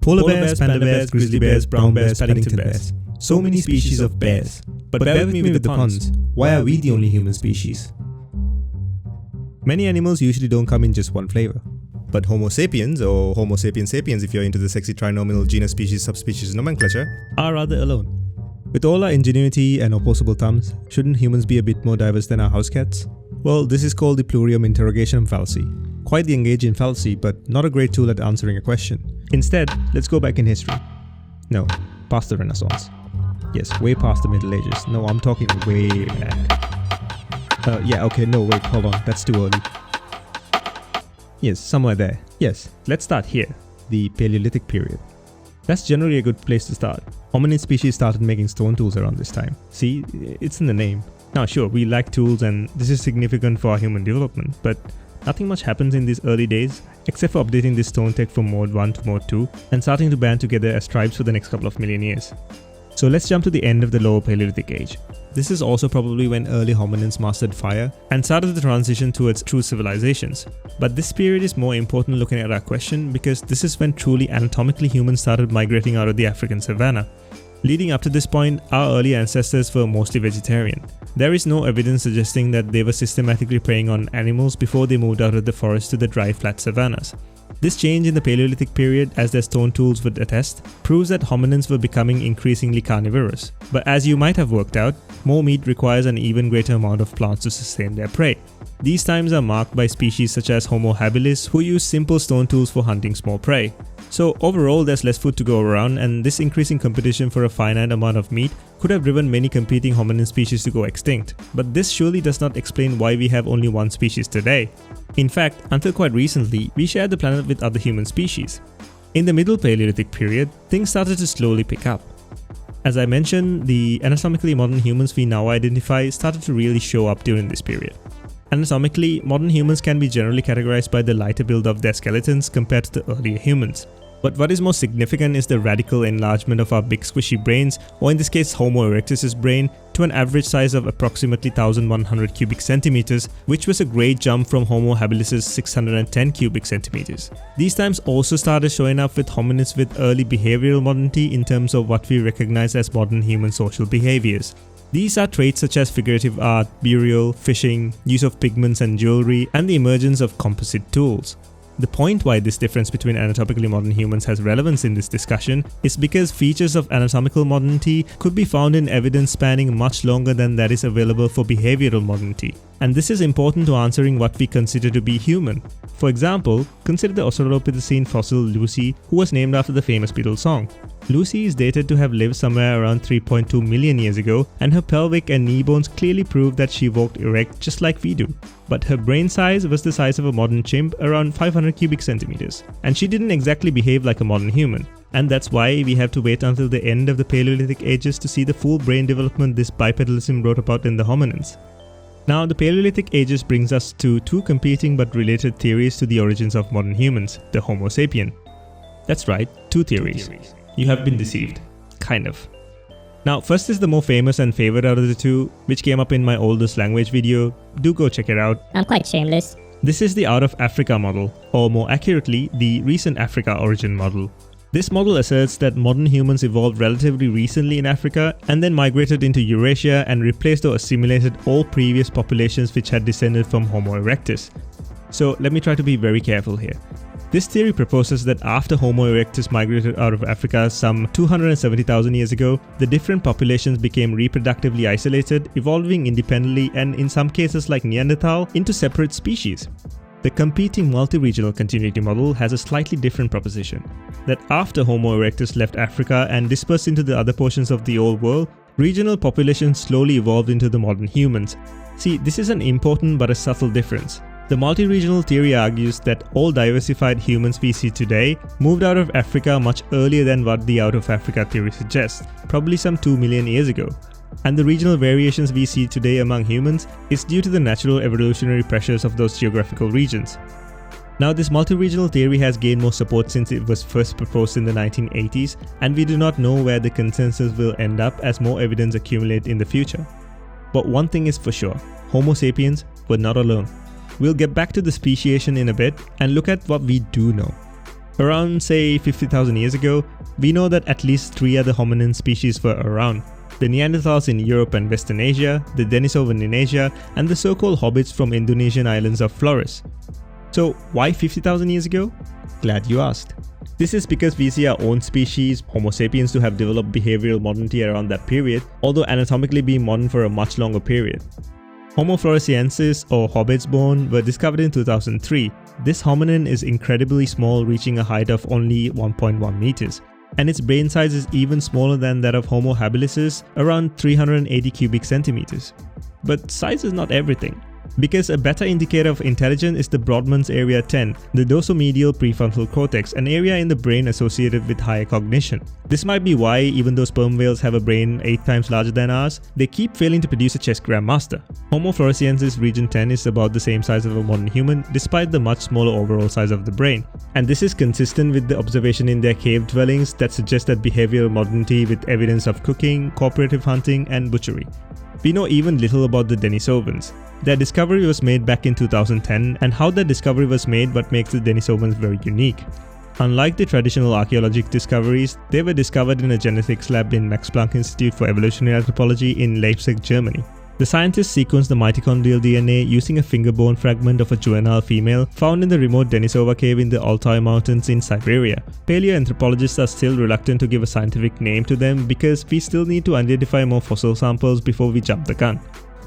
Polar bears, panda bears, grizzly bears, brown bears, Paddington bears. So many species of bears. But bear with me with the puns. Why are we the only human species? Many animals usually don't come in just one flavor. But Homo sapiens, or Homo sapiens sapiens if you're into the sexy trinomial genus species subspecies nomenclature, are rather alone. With all our ingenuity and opposable thumbs, shouldn't humans be a bit more diverse than our house cats? Well, this is called the plurium interrogationum fallacy. Quite the engaging fallacy, but not a great tool at answering a question. Instead, let's go back in history. No, past the Renaissance. Yes, way past the Middle Ages. No, I'm talking way back. Hold on, that's too early. Yes, somewhere there. Yes, let's start here, the Paleolithic period. That's generally a good place to start. Hominid species started making stone tools around this time. See, it's in the name. Now sure, we like tools and this is significant for our human development, but nothing much happens in these early days, except for updating this stone tech from mode 1 to mode 2 and starting to band together as tribes for the next couple of million years. So let's jump to the end of the Lower Paleolithic age. This is also probably when early hominins mastered fire and started the transition towards true civilizations. But this period is more important looking at our question because this is when truly anatomically humans started migrating out of the African savanna. Leading up to this point, our early ancestors were mostly vegetarian. There is no evidence suggesting that they were systematically preying on animals before they moved out of the forest to the dry, flat savannas. This change in the Paleolithic period, as their stone tools would attest, proves that hominins were becoming increasingly carnivorous. But as you might have worked out, more meat requires an even greater amount of plants to sustain their prey. These times are marked by species such as Homo habilis, who use simple stone tools for hunting small prey. So overall, there's less food to go around, and this increasing competition for a finite amount of meat could have driven many competing hominin species to go extinct. But this surely does not explain why we have only one species today. In fact, until quite recently, we shared the planet with other human species. In the Middle Paleolithic period, things started to slowly pick up. As I mentioned, the anatomically modern humans we now identify started to really show up during this period. Anatomically, modern humans can be generally categorized by the lighter build of their skeletons compared to the earlier humans. But what is most significant is the radical enlargement of our big squishy brains, or in this case Homo erectus' brain, to an average size of approximately 1100 cubic centimeters, which was a great jump from Homo habilis' 610 cubic centimeters. These times also started showing up with hominids with early behavioral modernity in terms of what we recognize as modern human social behaviors. These are traits such as figurative art, burial, fishing, use of pigments and jewelry, and the emergence of composite tools. The point why this difference between anatomically modern humans has relevance in this discussion is because features of anatomical modernity could be found in evidence spanning much longer than that is available for behavioral modernity. And this is important to answering what we consider to be human. For example, consider the Australopithecine fossil Lucy, who was named after the famous Beatles song. Lucy is dated to have lived somewhere around 3.2 million years ago, and her pelvic and knee bones clearly prove that she walked erect just like we do. But her brain size was the size of a modern chimp, around 500 cubic centimeters, and she didn't exactly behave like a modern human. And that's why we have to wait until the end of the Paleolithic ages to see the full brain development this bipedalism wrote about in the hominins. Now, the Paleolithic ages brings us to two competing but related theories to the origins of modern humans, the Homo sapien. That's right, two theories. You have been deceived. Kind of. Now, first is the more famous and favored out of the two, which came up in my oldest language video. Do go check it out. I'm quite shameless. This is the out of Africa model, or more accurately, the recent Africa origin model. This model asserts that modern humans evolved relatively recently in Africa and then migrated into Eurasia and replaced or assimilated all previous populations which had descended from Homo erectus. So let me try to be very careful here. This theory proposes that after Homo erectus migrated out of Africa some 270,000 years ago, the different populations became reproductively isolated, evolving independently and in some cases like Neanderthal into separate species. The competing multi-regional continuity model has a slightly different proposition, that after Homo erectus left Africa and dispersed into the other portions of the old world, regional populations slowly evolved into the modern humans. See, this is an important but a subtle difference. The multi-regional theory argues that all diversified humans we see today moved out of Africa much earlier than what the out of Africa theory suggests, probably some 2 million years ago. And the regional variations we see today among humans is due to the natural evolutionary pressures of those geographical regions. Now, this multi-regional theory has gained more support since it was first proposed in the 1980s, and we do not know where the consensus will end up as more evidence accumulates in the future. But one thing is for sure, Homo sapiens were not alone. We'll get back to the speciation in a bit and look at what we do know. Around say 50,000 years ago, we know that at least 3 other hominin species were around. The Neanderthals in Europe and Western Asia, the Denisovan in Asia, and the so-called hobbits from Indonesian islands of Flores. So why 50,000 years ago? Glad you asked. This is because we see our own species, Homo sapiens, to have developed behavioral modernity around that period, although anatomically being modern for a much longer period. Homo floresiensis, or hobbits born, were discovered in 2003. This hominin is incredibly small, reaching a height of only 1.1 meters. And its brain size is even smaller than that of Homo habilis, around 380 cubic centimeters. But size is not everything, because a better indicator of intelligence is the Brodmann's area 10, the dorsomedial prefrontal cortex, an area in the brain associated with higher cognition. This might be why, even though sperm whales have a brain 8 times larger than ours, they keep failing to produce a chess grandmaster. Homo floresiensis region 10 is about the same size of a modern human, despite the much smaller overall size of the brain. And this is consistent with the observation in their cave dwellings that suggest that behavioral modernity with evidence of cooking, cooperative hunting, and butchery. We know even little about the Denisovans. Their discovery was made back in 2010, and how that discovery was made what makes the Denisovans very unique. Unlike the traditional archaeological discoveries, they were discovered in a genetics lab in Max Planck Institute for Evolutionary Anthropology in Leipzig, Germany. The scientists sequenced the mitochondrial DNA using a finger bone fragment of a juvenile female found in the remote Denisova cave in the Altai Mountains in Siberia. Paleoanthropologists are still reluctant to give a scientific name to them because we still need to identify more fossil samples before we jump the gun.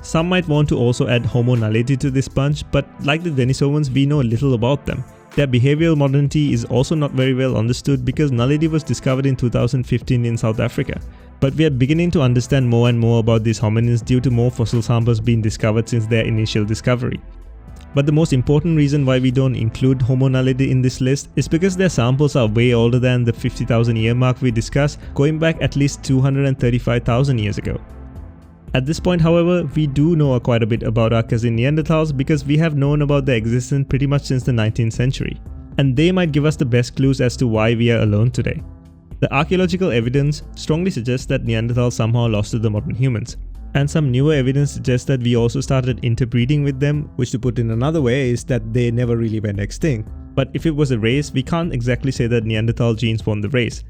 Some might want to also add Homo naledi to this bunch, but like the Denisovans, we know little about them. Their behavioral modernity is also not very well understood because naledi was discovered in 2015 in South Africa. But we are beginning to understand more and more about these hominins due to more fossil samples being discovered since their initial discovery. But the most important reason why we don't include Homo naledi in this list is because their samples are way older than the 50,000 year mark we discussed, going back at least 235,000 years ago. At this point, however, we do know quite a bit about our cousin Neanderthals because we have known about their existence pretty much since the 19th century. And they might give us the best clues as to why we are alone today. The archaeological evidence strongly suggests that Neanderthals somehow lost to the modern humans. And some newer evidence suggests that we also started interbreeding with them, which to put in another way is that they never really went extinct. But if it was a race, we can't exactly say that Neanderthal genes won the race.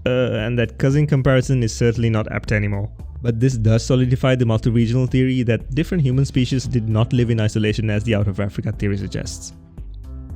And that cousin comparison is certainly not apt anymore. But this does solidify the multi-regional theory that different human species did not live in isolation as the out of Africa theory suggests.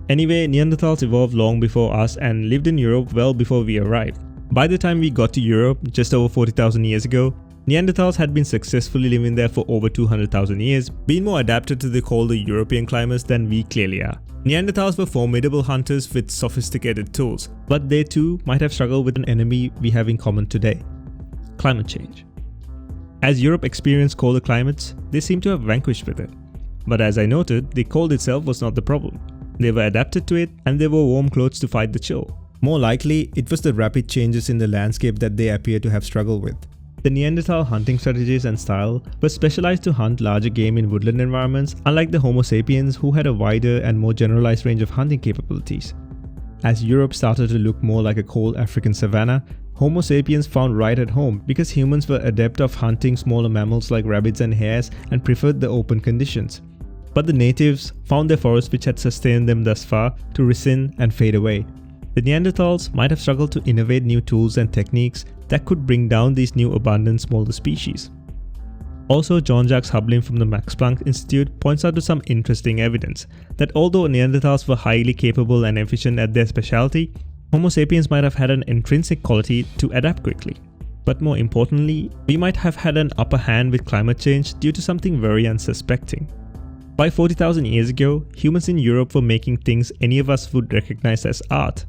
Anyway, Neanderthals evolved long before us and lived in Europe well before we arrived. By the time we got to Europe, just over 40,000 years ago, Neanderthals had been successfully living there for over 200,000 years, being more adapted to the colder European climates than we clearly are. Neanderthals were formidable hunters with sophisticated tools, but they too might have struggled with an enemy we have in common today: climate change. As Europe experienced colder climates, they seem to have vanquished with it. But as I noted, the cold itself was not the problem. They were adapted to it and they wore warm clothes to fight the chill. More likely, it was the rapid changes in the landscape that they appear to have struggled with. The Neanderthal hunting strategies and style were specialized to hunt larger game in woodland environments, unlike the Homo sapiens who had a wider and more generalized range of hunting capabilities. As Europe started to look more like a cold African savanna, Homo sapiens found right at home because humans were adept of hunting smaller mammals like rabbits and hares and preferred the open conditions. But the natives found their forests which had sustained them thus far to rescind and fade away. The Neanderthals might have struggled to innovate new tools and techniques that could bring down these new abundant smaller species. Also, Jean-Jacques Hublin from the Max Planck Institute points out to some interesting evidence that although Neanderthals were highly capable and efficient at their specialty, Homo sapiens might have had an intrinsic quality to adapt quickly. But more importantly, we might have had an upper hand with climate change due to something very unsuspecting. By 40,000 years ago, humans in Europe were making things any of us would recognize as art.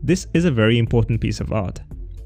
This is a very important piece of art.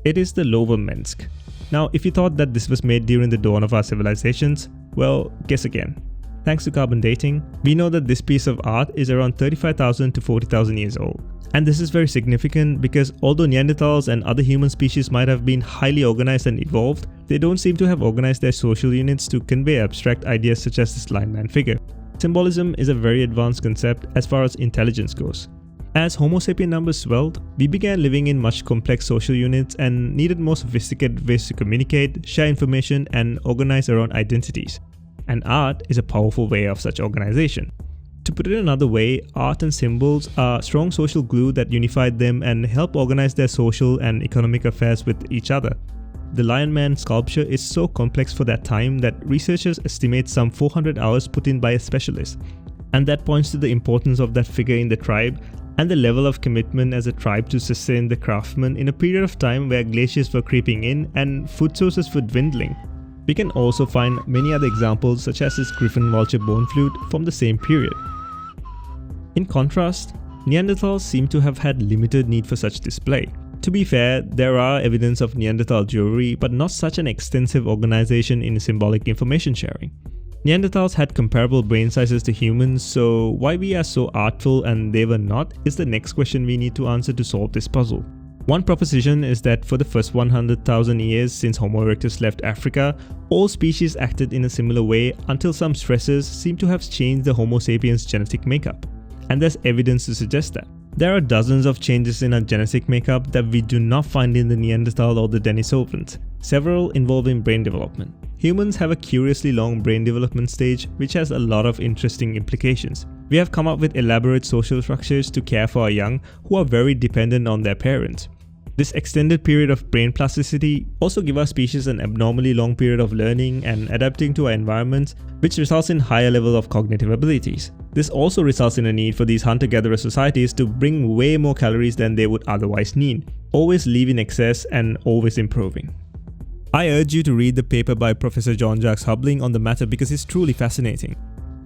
It is the Lower-Mensk. Now, if you thought that this was made during the dawn of our civilizations, well, guess again. Thanks to carbon dating, we know that this piece of art is around 35,000 to 40,000 years old. And this is very significant because although Neanderthals and other human species might have been highly organized and evolved, they don't seem to have organized their social units to convey abstract ideas such as this lineman figure. Symbolism is a very advanced concept as far as intelligence goes. As Homo sapien numbers swelled, we began living in much complex social units and needed more sophisticated ways to communicate, share information, and organize our own identities. And art is a powerful way of such organization. To put it another way, art and symbols are strong social glue that unified them and help organize their social and economic affairs with each other. The Lion Man sculpture is so complex for that time that researchers estimate some 400 hours put in by a specialist, and that points to the importance of that figure in the tribe and the level of commitment as a tribe to sustain the craftsmen in a period of time where glaciers were creeping in and food sources were dwindling. We can also find many other examples such as this griffin vulture bone flute from the same period. In contrast, Neanderthals seem to have had limited need for such display. To be fair, there are evidence of Neanderthal jewelry, but not such an extensive organization in symbolic information sharing. Neanderthals had comparable brain sizes to humans, so why we are so artful and they were not is the next question we need to answer to solve this puzzle. One proposition is that for the first 100,000 years since Homo erectus left Africa, all species acted in a similar way until some stresses seem to have changed the Homo sapiens genetic makeup. And there's evidence to suggest that. There are dozens of changes in our genetic makeup that we do not find in the Neanderthal or the Denisovans, several involving brain development. Humans have a curiously long brain development stage which has a lot of interesting implications. We have come up with elaborate social structures to care for our young who are very dependent on their parents. This extended period of brain plasticity also gives our species an abnormally long period of learning and adapting to our environments, which results in higher level of cognitive abilities. This also results in a need for these hunter-gatherer societies to bring way more calories than they would otherwise need, always leave in excess and always improving. I urge you to read the paper by Professor Jean-Jacques Hubling on the matter because it's truly fascinating.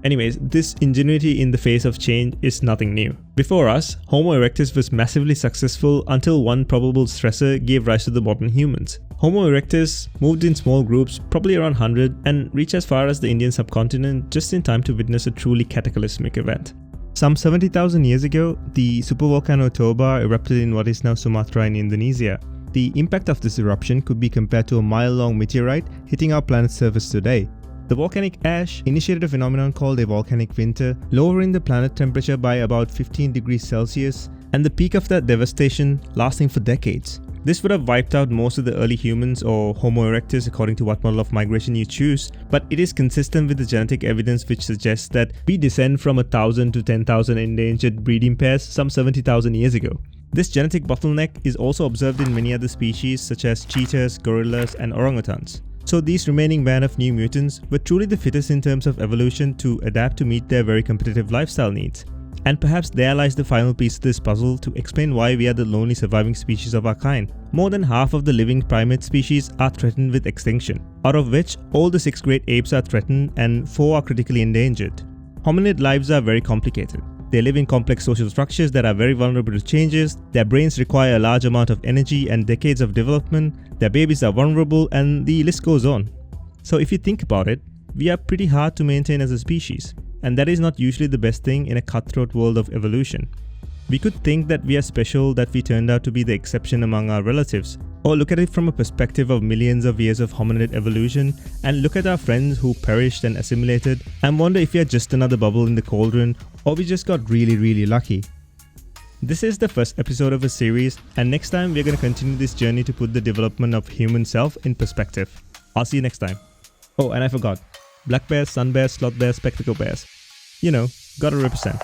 Anyways, this ingenuity in the face of change is nothing new. Before us, Homo erectus was massively successful until one probable stressor gave rise to the modern humans. Homo erectus moved in small groups, probably around 100, and reached as far as the Indian subcontinent just in time to witness a truly cataclysmic event. Some 70,000 years ago, the supervolcano Toba erupted in what is now Sumatra in Indonesia. The impact of this eruption could be compared to a mile-long meteorite hitting our planet's surface today. The volcanic ash initiated a phenomenon called a volcanic winter, lowering the planet temperature by about 15 degrees Celsius, and the peak of that devastation lasting for decades. This would have wiped out most of the early humans or Homo erectus according to what model of migration you choose, but it is consistent with the genetic evidence which suggests that we descend from 1,000 to 10,000 endangered breeding pairs some 70,000 years ago. This genetic bottleneck is also observed in many other species such as cheetahs, gorillas, and orangutans. So these remaining band of new mutants were truly the fittest in terms of evolution to adapt to meet their very competitive lifestyle needs. And perhaps there lies the final piece of this puzzle to explain why we are the only surviving species of our kind. More than half of the living primate species are threatened with extinction, out of which all the 6 great apes are threatened and 4 are critically endangered. Hominid lives are very complicated. They live in complex social structures that are very vulnerable to changes, their brains require a large amount of energy and decades of development, their babies are vulnerable, and the list goes on. So if you think about it, we are pretty hard to maintain as a species, and that is not usually the best thing in a cutthroat world of evolution. We could think that we are special, that we turned out to be the exception among our relatives, or look at it from a perspective of millions of years of hominid evolution and look at our friends who perished and assimilated and wonder if we are just another bubble in the cauldron or we just got really lucky. This is the first episode of a series, and next time we're going to continue this journey to put the development of human self in perspective. I'll see you next time. Oh, and I forgot. Black bears, sun bears, sloth bears, spectacle bears. You know, gotta represent.